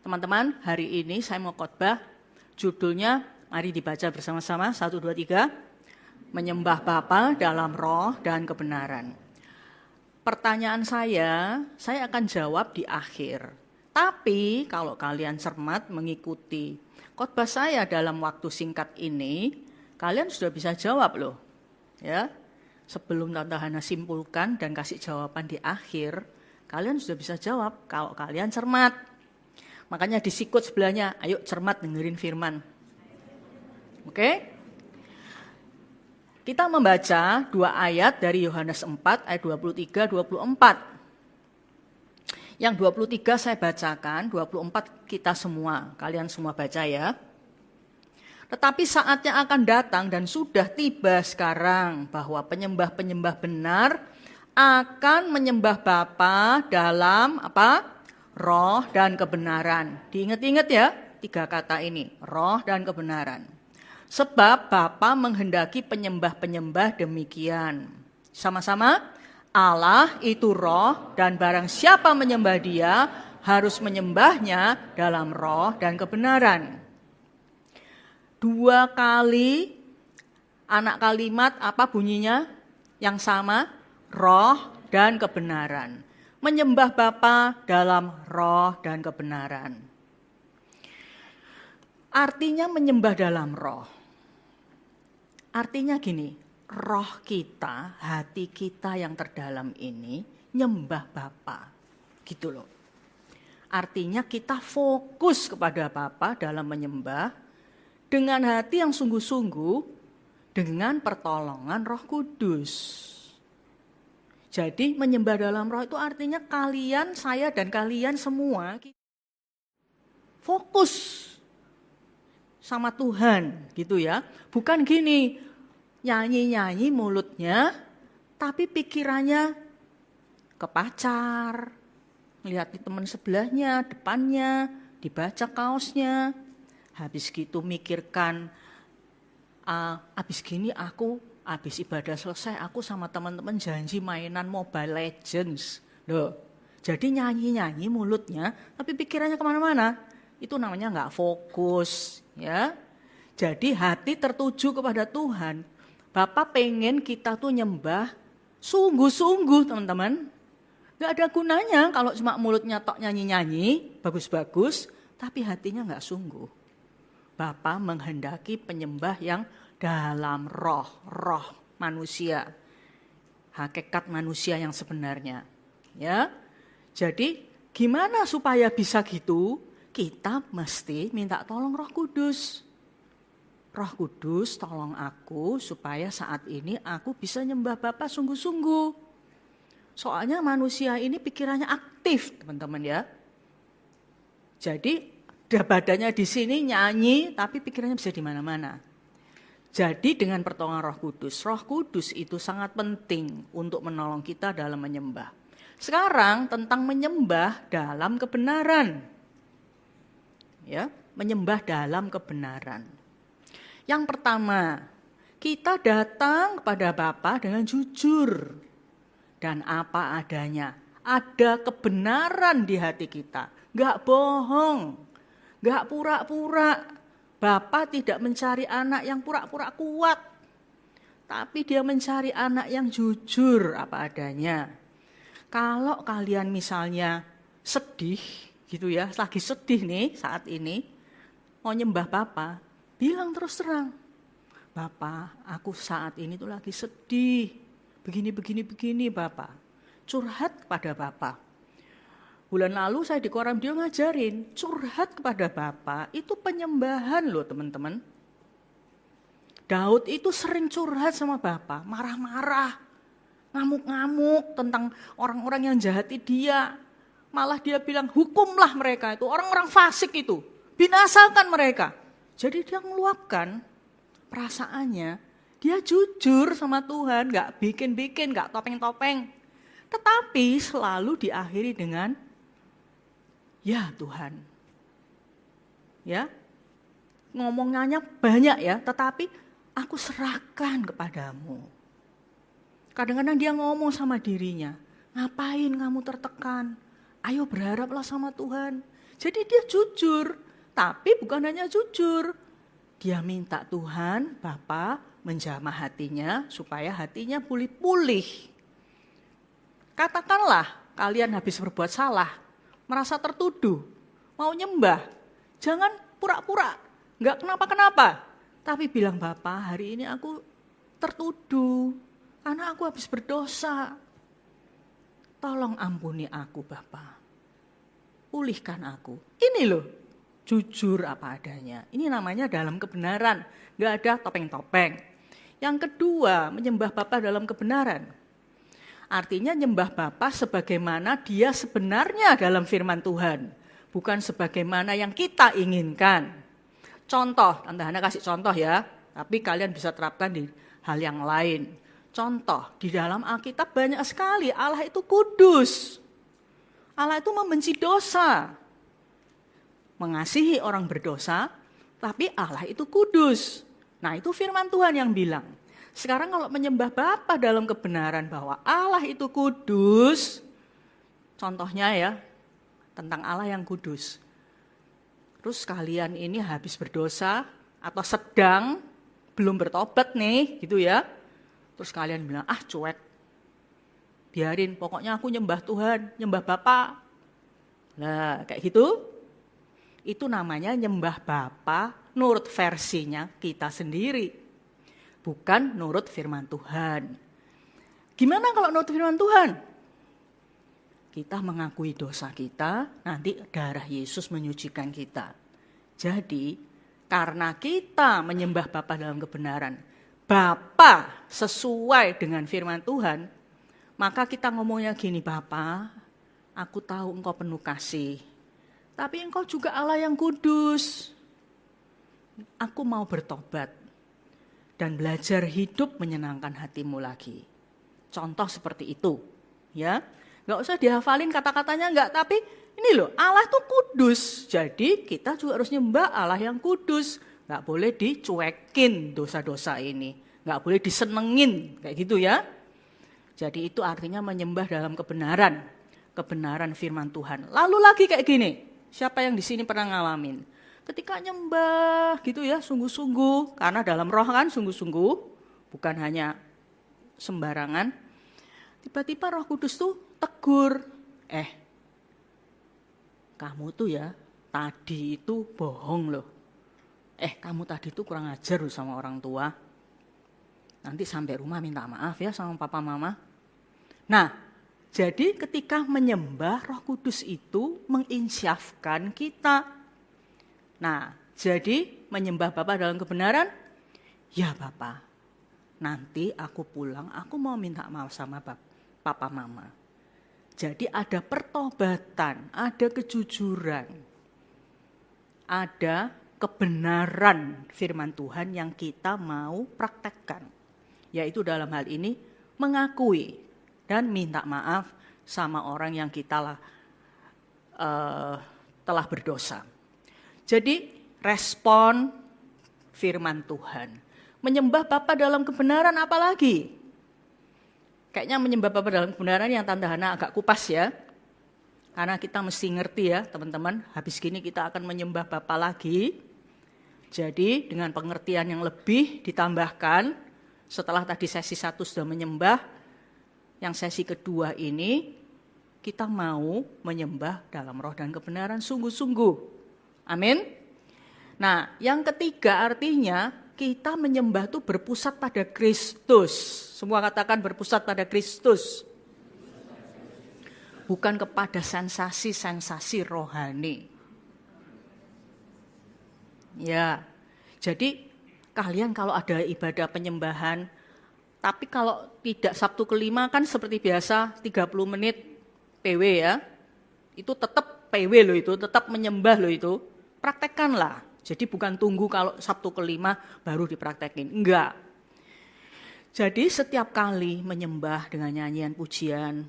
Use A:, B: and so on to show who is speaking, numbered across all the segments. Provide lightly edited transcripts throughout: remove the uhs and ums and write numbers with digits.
A: Teman-teman, hari ini saya mau khotbah, judulnya, mari dibaca bersama-sama, 1, 2, 3, menyembah Bapa dalam roh dan kebenaran. Pertanyaan saya akan jawab di akhir. Tapi kalau kalian cermat mengikuti khotbah saya dalam waktu singkat ini, kalian sudah bisa jawab loh. Ya, sebelum Tante Hana simpulkan dan kasih jawaban di akhir, kalian sudah bisa jawab kalau kalian cermat. Makanya di sikut sebelahnya, ayo cermat dengerin firman. Oke? Kita membaca 2 ayat dari Yohanes 4 ayat 23-24. Yang 23 saya bacakan, 24 kita semua, kalian semua baca ya. Tetapi saatnya akan datang dan sudah tiba sekarang bahwa penyembah-penyembah benar akan menyembah Bapa dalam apa? Roh dan kebenaran. Diingat-ingat ya, 3 kata ini, roh dan kebenaran. Sebab Bapa menghendaki penyembah-penyembah demikian. Sama-sama, Allah itu roh dan barang siapa menyembah dia harus menyembahnya dalam roh dan kebenaran. 2 kali anak kalimat apa bunyinya? Yang sama, roh dan kebenaran. Menyembah Bapa dalam roh dan kebenaran. Artinya menyembah dalam roh. Artinya gini, roh kita, hati kita yang terdalam ini nyembah Bapa. Gitu loh. Artinya kita fokus kepada Bapa dalam menyembah dengan hati yang sungguh-sungguh dengan pertolongan Roh Kudus. Jadi menyembah dalam roh itu artinya kalian, saya dan kalian semua fokus sama Tuhan gitu ya. Bukan gini, nyanyi-nyanyi mulutnya tapi pikirannya ke pacar, ngeliat teman sebelahnya, depannya, dibaca kaosnya. Habis gitu mikirkan, habis gini habis ibadah selesai, aku sama teman-teman janji mainan Mobile Legends. Loh, jadi nyanyi-nyanyi mulutnya, tapi pikirannya kemana-mana. Itu namanya nggak fokus. Ya. Jadi hati tertuju kepada Tuhan. Bapak pengen kita tuh nyembah sungguh-sungguh teman-teman. Nggak ada gunanya kalau cuma mulutnya tok nyanyi-nyanyi, bagus-bagus, tapi hatinya nggak sungguh. Bapa menghendaki penyembah yang dalam roh manusia. Hakikat manusia yang sebenarnya. Ya. Jadi gimana supaya bisa gitu? Kita mesti minta tolong Roh Kudus. Roh Kudus tolong aku supaya saat ini aku bisa nyembah Bapa sungguh-sungguh. Soalnya manusia ini pikirannya aktif, teman-teman ya. Jadi badannya di sini nyanyi, tapi pikirannya bisa di mana-mana. Jadi dengan pertolongan Roh Kudus itu sangat penting untuk menolong kita dalam menyembah. Sekarang tentang menyembah dalam kebenaran. Ya, menyembah dalam kebenaran. Yang pertama, kita datang kepada Bapa dengan jujur dan apa adanya. Ada kebenaran di hati kita, enggak bohong, enggak pura-pura. Bapa tidak mencari anak yang pura-pura kuat, tapi dia mencari anak yang jujur apa adanya. Kalau kalian misalnya sedih gitu ya, lagi sedih nih saat ini, mau nyembah Bapa, bilang terus terang, Bapa, aku saat ini tuh lagi sedih, begini Bapa. Curhat kepada Bapa. Bulan lalu saya di Koram dia ngajarin, curhat kepada Bapa itu penyembahan loh teman-teman. Daud itu sering curhat sama Bapa, marah-marah, ngamuk-ngamuk tentang orang-orang yang jahati dia. Malah dia bilang, hukumlah mereka itu, orang-orang fasik itu, binasakan mereka. Jadi dia meluapkan perasaannya, dia jujur sama Tuhan, gak bikin-bikin, gak topeng-topeng. Tetapi selalu diakhiri dengan, ya Tuhan, ya ngomongnya banyak ya, tetapi aku serahkan kepadamu. Kadang-kadang dia ngomong sama dirinya, ngapain kamu tertekan? Ayo berharaplah sama Tuhan. Jadi dia jujur, tapi bukan hanya jujur. Dia minta Tuhan, Bapa, menjamah hatinya supaya hatinya pulih. Katakanlah kalian habis berbuat salah, merasa tertuduh, mau nyembah. Jangan pura-pura, enggak kenapa-kenapa. Tapi bilang, Bapa, hari ini aku tertuduh karena aku habis berdosa. Tolong ampuni aku, Bapa. Pulihkan aku. Ini loh, jujur apa adanya. Ini namanya dalam kebenaran, enggak ada topeng-topeng. Yang kedua, menyembah Bapa dalam kebenaran. Artinya nyembah Bapa sebagaimana dia sebenarnya dalam firman Tuhan. Bukan sebagaimana yang kita inginkan. Contoh, Tante Hana kasih contoh ya. Tapi kalian bisa terapkan di hal yang lain. Contoh, di dalam Alkitab banyak sekali Allah itu kudus. Allah itu membenci dosa. Mengasihi orang berdosa, tapi Allah itu kudus. Nah itu firman Tuhan yang bilang. Sekarang kalau menyembah Bapa dalam kebenaran bahwa Allah itu kudus, contohnya ya, tentang Allah yang kudus. Terus kalian ini habis berdosa atau sedang belum bertobat nih, gitu ya. Terus kalian bilang, cuek. Biarin, pokoknya aku nyembah Tuhan, nyembah Bapa. Nah, kayak gitu. Itu namanya nyembah Bapa nurut versinya kita sendiri. Bukan nurut firman Tuhan. Gimana kalau nurut firman Tuhan? Kita mengakui dosa kita, nanti darah Yesus menyucikan kita. Jadi, karena kita menyembah Bapa dalam kebenaran, Bapa sesuai dengan firman Tuhan, maka kita ngomongnya gini, Bapa, aku tahu Engkau penuh kasih, tapi Engkau juga Allah yang kudus. Aku mau bertobat dan belajar hidup menyenangkan hatimu lagi. Contoh seperti itu, ya. Nggak usah dihafalin kata-katanya, enggak, tapi ini loh, Allah tuh kudus. Jadi kita juga harus nyembah Allah yang kudus. Nggak boleh dicuekin dosa-dosa ini. Nggak boleh disenengin, kayak gitu ya. Jadi itu artinya menyembah dalam kebenaran. Kebenaran firman Tuhan. Lalu lagi kayak gini, siapa yang di sini pernah ngalamin? Ketika nyembah gitu ya, sungguh-sungguh. Karena dalam roh kan sungguh-sungguh, bukan hanya sembarangan. Tiba-tiba Roh Kudus tuh tegur, kamu tuh ya tadi itu bohong loh. Kamu tadi tuh kurang ajar loh sama orang tua. Nanti sampai rumah minta maaf ya sama papa mama. Nah, jadi ketika menyembah Roh Kudus itu menginsyafkan kita. Nah, jadi menyembah Bapa dalam kebenaran, ya Bapa, nanti aku pulang, aku mau minta maaf sama papa mama. Jadi ada pertobatan, ada kejujuran, ada kebenaran firman Tuhan yang kita mau praktekkan. Yaitu dalam hal ini mengakui dan minta maaf sama orang yang kita telah berdosa. Jadi respon firman Tuhan. Menyembah Bapa dalam kebenaran apalagi? Kayaknya menyembah Bapa dalam kebenaran yang Tante Hana agak kupas ya. Karena kita mesti ngerti ya teman-teman, habis gini kita akan menyembah Bapa lagi. Jadi dengan pengertian yang lebih ditambahkan, setelah tadi sesi 1 sudah menyembah, yang sesi kedua ini kita mau menyembah dalam roh dan kebenaran sungguh-sungguh. Amin. Nah, yang ketiga artinya kita menyembah itu berpusat pada Kristus. Semua katakan berpusat pada Kristus. Bukan kepada sensasi-sensasi rohani. Ya, jadi kalian kalau ada ibadah penyembahan, tapi kalau tidak Sabtu kelima kan seperti biasa 30 menit PW ya. Itu tetap PW loh itu, tetap menyembah loh itu. Praktekkanlah. Jadi bukan tunggu kalau Sabtu kelima baru dipraktekin. Enggak. Jadi setiap kali menyembah dengan nyanyian pujian,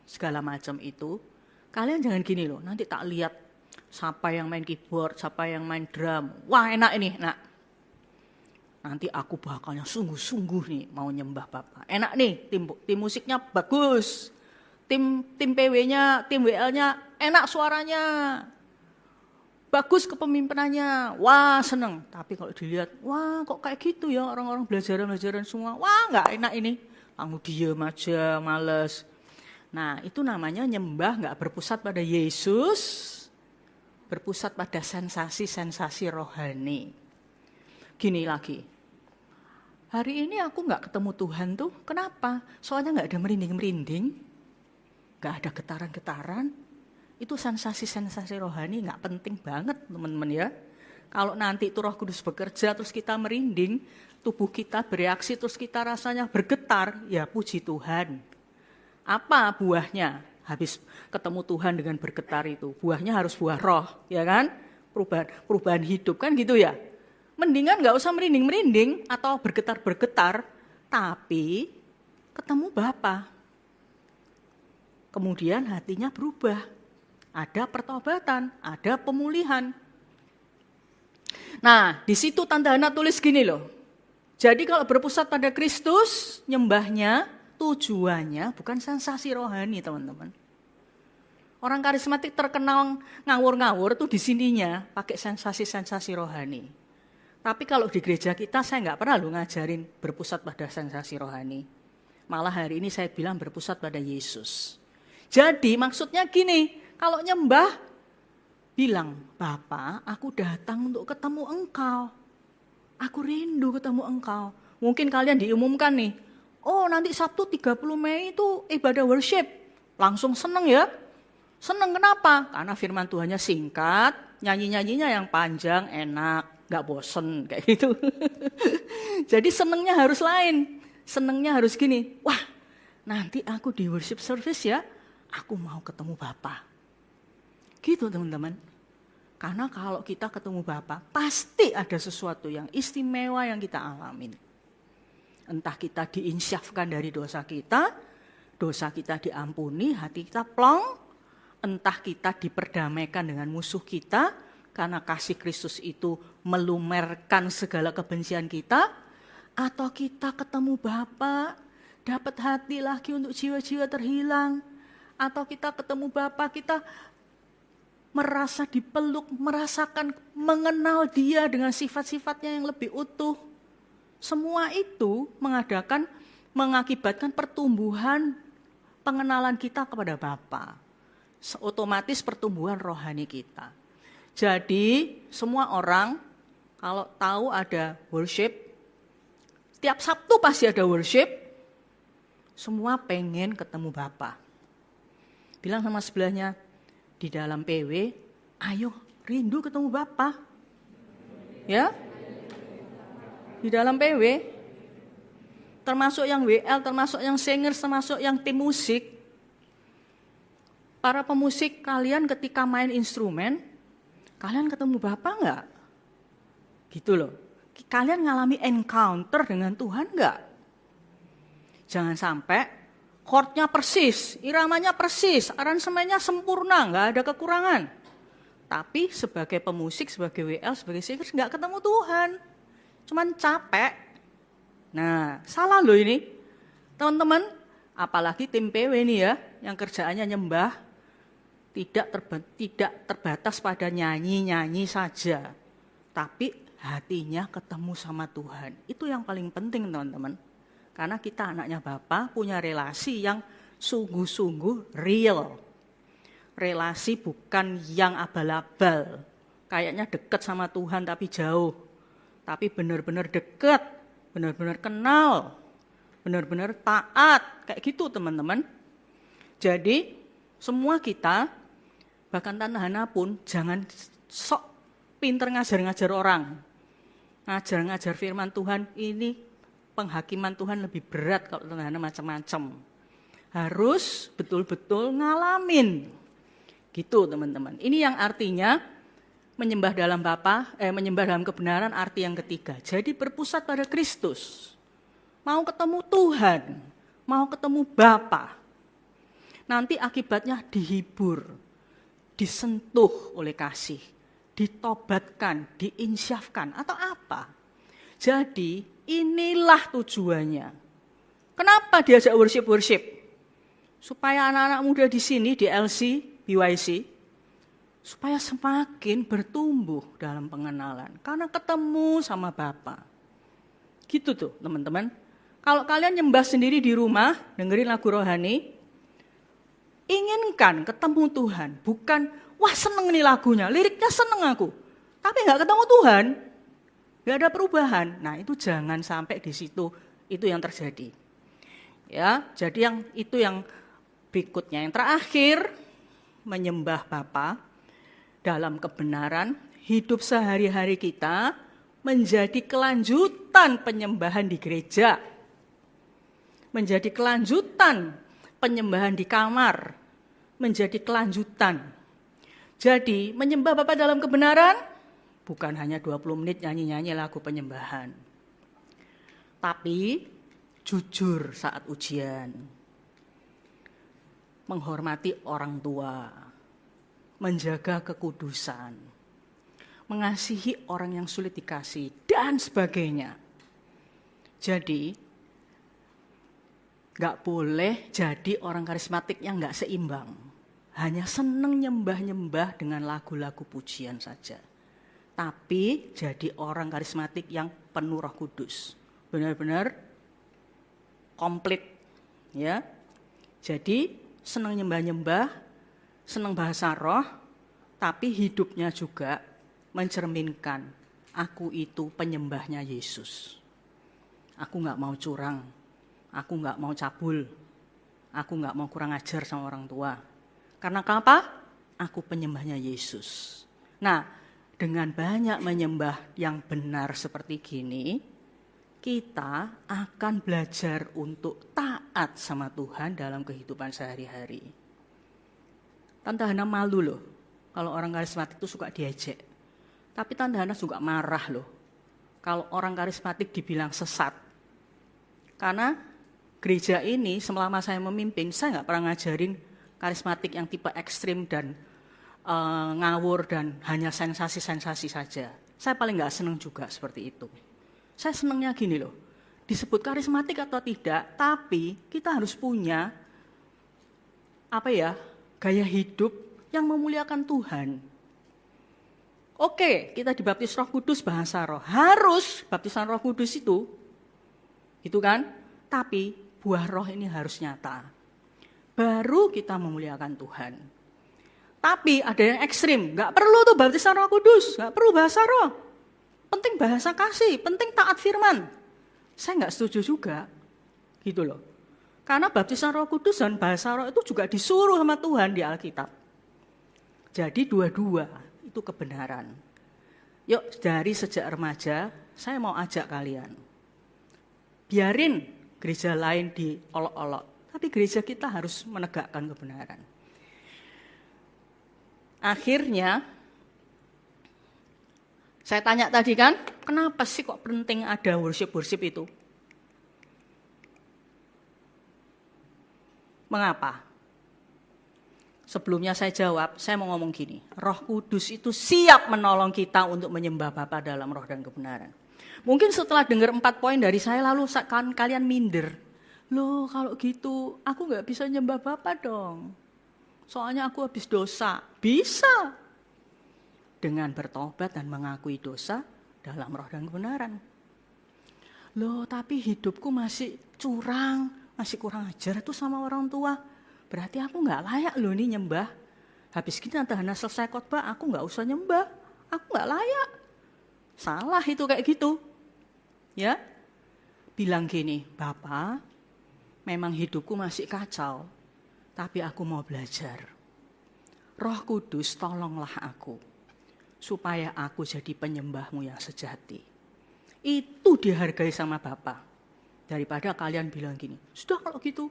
A: segala macam itu, kalian jangan gini loh, nanti tak lihat siapa yang main keyboard, siapa yang main drum. Wah enak ini, nah. Nanti aku bakalnya sungguh-sungguh nih mau nyembah Bapa. Enak nih, tim musiknya bagus. Tim PW-nya, tim WL-nya enak suaranya. bagus kepemimpinannya, wah seneng. Tapi kalau dilihat, wah kok kayak gitu ya orang-orang belajaran semua, wah nggak enak ini. Kamu diem aja, males. Nah itu namanya nyembah nggak berpusat pada Yesus, berpusat pada sensasi-sensasi rohani. Gini lagi, hari ini aku nggak ketemu Tuhan tuh, kenapa? Soalnya nggak ada merinding-merinding, nggak ada getaran-getaran. Itu sensasi-sensasi rohani nggak penting banget teman-teman ya. Kalau nanti itu Roh Kudus bekerja terus kita merinding, tubuh kita bereaksi terus kita rasanya bergetar, ya puji Tuhan. Apa buahnya? Habis ketemu Tuhan dengan bergetar itu, buahnya harus buah roh, ya kan? Perubahan hidup kan gitu ya. Mendingan nggak usah merinding-merinding atau bergetar-bergetar, tapi ketemu Bapa. Kemudian hatinya berubah. Ada pertobatan, ada pemulihan. Nah, di situ Tante Hana tulis gini loh. Jadi kalau berpusat pada Kristus, nyembahnya, tujuannya bukan sensasi rohani, teman-teman. Orang karismatik terkenal ngawur-ngawur tuh di sininya pakai sensasi-sensasi rohani. Tapi kalau di gereja kita saya nggak pernah lo ngajarin berpusat pada sensasi rohani. Malah hari ini saya bilang berpusat pada Yesus. Jadi maksudnya gini, kalau nyembah, bilang, Bapak, aku datang untuk ketemu Engkau. Aku rindu ketemu Engkau. Mungkin kalian diumumkan nih, oh nanti Sabtu 30 Mei itu ibadah worship. Langsung seneng ya. Seneng kenapa? Karena firman Tuhannya singkat, nyanyi-nyanyinya yang panjang, enak, gak bosen, kayak gitu. Jadi senengnya harus lain. Senengnya harus gini, wah nanti aku di worship service ya, aku mau ketemu Bapak. Gitu teman-teman. Karena kalau kita ketemu Bapa, pasti ada sesuatu yang istimewa yang kita alamin. Entah kita diinsyafkan dari dosa kita diampuni, hati kita plong. Entah kita diperdamaikan dengan musuh kita, karena kasih Kristus itu melumerkan segala kebencian kita. Atau kita ketemu Bapa, dapat hati lagi untuk jiwa-jiwa terhilang. Atau kita ketemu Bapa, kita merasa dipeluk, merasakan mengenal Dia dengan sifat-sifatnya yang lebih utuh. Semua itu mengakibatkan pertumbuhan pengenalan kita kepada Bapa. Otomatis pertumbuhan rohani kita. Jadi semua orang kalau tahu ada worship, tiap Sabtu pasti ada worship, semua pengen ketemu Bapa. Bilang sama sebelahnya, di dalam PW, ayo rindu ketemu Bapa. Ya? Di dalam PW, termasuk yang WL, termasuk yang singers, termasuk yang tim musik. Para pemusik kalian ketika main instrumen, kalian ketemu Bapa enggak? Gitu loh. Kalian ngalami encounter dengan Tuhan enggak? Jangan sampai chordnya persis, iramanya persis, aransemennya sempurna, nggak ada kekurangan. Tapi sebagai pemusik, sebagai WL, sebagai singers nggak ketemu Tuhan, cuman capek. Nah, salah loh ini, teman-teman. Apalagi tim PW ini ya, yang kerjaannya nyembah, tidak terbatas pada nyanyi-nyanyi saja, tapi hatinya ketemu sama Tuhan. Itu yang paling penting, teman-teman. Karena kita anaknya Bapa punya relasi yang sungguh-sungguh real. Relasi bukan yang abal-abal. Kayaknya dekat sama Tuhan tapi jauh. Tapi benar-benar dekat, benar-benar kenal, benar-benar taat. Kayak gitu teman-teman. Jadi semua kita, bahkan Tante Hana pun jangan sok pinter ngajar-ngajar orang. Ngajar-ngajar firman Tuhan ini penghakiman Tuhan lebih berat kalau Tante Hana macam-macam. Harus betul-betul ngalamin. Gitu teman-teman. Ini yang artinya menyembah dalam menyembah dalam kebenaran arti yang ketiga. Jadi berpusat pada Kristus. Mau ketemu Tuhan, mau ketemu Bapa. Nanti akibatnya dihibur, disentuh oleh kasih, ditobatkan, diinsyafkan atau apa. Jadi inilah tujuannya. Kenapa diajak worship? Supaya anak-anak muda di sini, di LC, BYC, supaya semakin bertumbuh dalam pengenalan. Karena ketemu sama Bapa. Gitu tuh teman-teman. Kalau kalian nyembah sendiri di rumah, dengerin lagu rohani, inginkan ketemu Tuhan. Bukan, wah seneng nih lagunya, liriknya seneng aku. Tapi gak ketemu Tuhan, gak ada perubahan. Nah itu jangan sampai di situ, itu yang terjadi. Ya, jadi itu yang berikutnya. Yang terakhir, menyembah Bapa dalam kebenaran, hidup sehari-hari kita menjadi kelanjutan penyembahan di gereja. Menjadi kelanjutan penyembahan di kamar. Menjadi kelanjutan. Jadi menyembah Bapa dalam kebenaran bukan hanya 20 menit nyanyi-nyanyi lagu penyembahan. Tapi jujur saat ujian. Menghormati orang tua. Menjaga kekudusan, mengasihi orang yang sulit dikasih, dan sebagainya. Jadi, gak boleh jadi orang karismatik yang gak seimbang. Hanya seneng nyembah-nyembah dengan lagu-lagu pujian saja. Tapi jadi orang karismatik yang penuh Roh Kudus. Benar-benar komplit. Ya. Jadi, seneng nyembah-nyembah, senang bahasa roh, tapi hidupnya juga mencerminkan aku itu penyembahnya Yesus. Aku gak mau curang, aku gak mau cabul, aku gak mau kurang ajar sama orang tua. Karena apa? Aku penyembahnya Yesus. Nah, dengan banyak menyembah yang benar seperti gini, kita akan belajar untuk taat sama Tuhan dalam kehidupan sehari-hari. Tante Hana malu loh, kalau orang karismatik itu suka diejek. Tapi Tante Hana juga marah loh, kalau orang karismatik dibilang sesat. Karena gereja ini selama saya memimpin, saya nggak pernah ngajarin karismatik yang tipe ekstrim dan ngawur dan hanya sensasi-sensasi saja. Saya paling nggak seneng juga seperti itu. Saya senengnya gini loh, disebut karismatik atau tidak, tapi kita harus punya gaya hidup yang memuliakan Tuhan. Oke, kita dibaptis Roh Kudus bahasa roh. Harus baptisan Roh Kudus itu kan? Tapi buah roh ini harus nyata. Baru kita memuliakan Tuhan. Tapi ada yang ekstrim, gak perlu tuh baptisan Roh Kudus, gak perlu bahasa roh. Penting bahasa kasih, penting taat firman. Saya gak setuju juga, gitu loh. Karena baptisan Roh Kudus dan bahasa roh itu juga disuruh sama Tuhan di Alkitab. Jadi dua-dua itu kebenaran. Yuk dari sejak remaja saya mau ajak kalian. Biarin gereja lain diolok-olok. Tapi gereja kita harus menegakkan kebenaran. Akhirnya saya tanya tadi kan, kenapa sih kok penting ada worship itu? Mengapa? Sebelumnya saya jawab, saya mau ngomong gini. Roh Kudus itu siap menolong kita untuk menyembah Bapa dalam roh dan kebenaran. Mungkin setelah dengar 4 poin dari saya, lalu kalian minder. Loh kalau gitu, aku gak bisa nyembah Bapa dong. Soalnya aku habis dosa. Bisa. Dengan bertobat dan mengakui dosa dalam roh dan kebenaran. Loh tapi hidupku masih curang. Masih kurang ajar tuh sama orang tua. Berarti aku gak layak loh nih nyembah. Habis gini Tante Hana selesai khotbah, aku gak usah nyembah. Aku gak layak. Salah itu kayak gitu. Ya, bilang gini, Bapak, memang hidupku masih kacau. Tapi aku mau belajar. Roh Kudus tolonglah aku. Supaya aku jadi penyembahmu yang sejati. Itu dihargai sama Bapak. Daripada kalian bilang gini, sudah kalau gitu,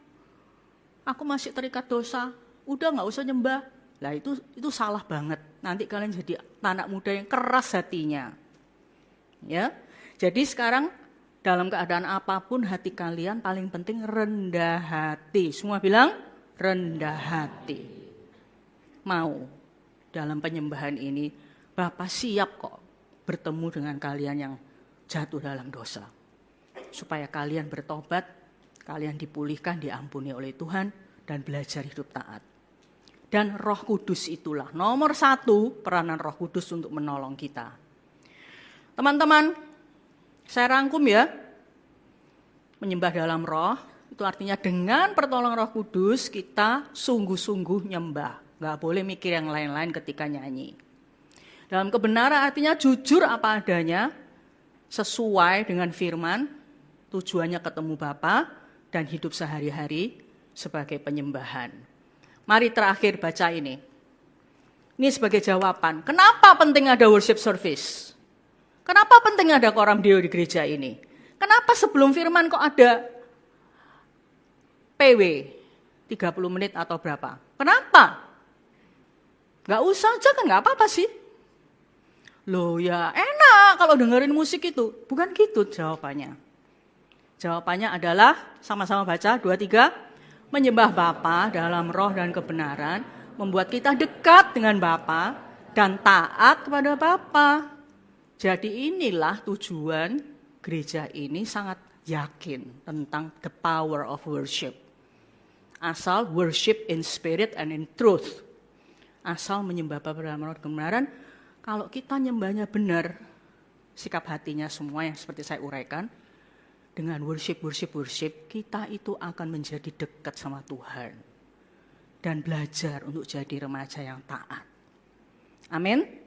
A: aku masih terikat dosa, udah gak usah nyembah. Lah itu salah banget. Nanti kalian jadi anak muda yang keras hatinya. Ya, jadi sekarang dalam keadaan apapun hati kalian paling penting rendah hati. Semua bilang rendah hati. Mau dalam penyembahan ini, Bapak siap kok bertemu dengan kalian yang jatuh dalam dosa. Supaya kalian bertobat, kalian dipulihkan, diampuni oleh Tuhan, dan belajar hidup taat. Dan Roh Kudus itulah nomor 1 peranan Roh Kudus untuk menolong kita. Teman-teman, saya rangkum ya. Menyembah dalam roh, itu artinya dengan pertolongan Roh Kudus kita sungguh-sungguh nyembah. Gak boleh mikir yang lain-lain ketika nyanyi. Dalam kebenaran artinya jujur apa adanya, sesuai dengan firman, tujuannya ketemu Bapa dan hidup sehari-hari sebagai penyembahan. Mari terakhir baca ini. Ini sebagai jawaban. Kenapa penting ada worship service? Kenapa penting ada koram deo di gereja ini? Kenapa sebelum firman kok ada PW 30 menit atau berapa? Kenapa? Gak usah aja kan gak apa-apa sih. Loh ya enak kalau dengerin musik itu. Bukan gitu jawabannya. Jawabannya adalah sama-sama baca 2, 3. Menyembah Bapa dalam roh dan kebenaran membuat kita dekat dengan Bapa dan taat kepada Bapa. Jadi inilah tujuan gereja ini sangat yakin tentang the power of worship. Asal worship in spirit and in truth. Asal menyembah Bapa dalam roh dan kebenaran, kalau kita nyembahnya benar, sikap hatinya semua yang seperti saya uraikan, dengan worship, kita itu akan menjadi dekat sama Tuhan. Dan belajar untuk jadi remaja yang taat. Amin.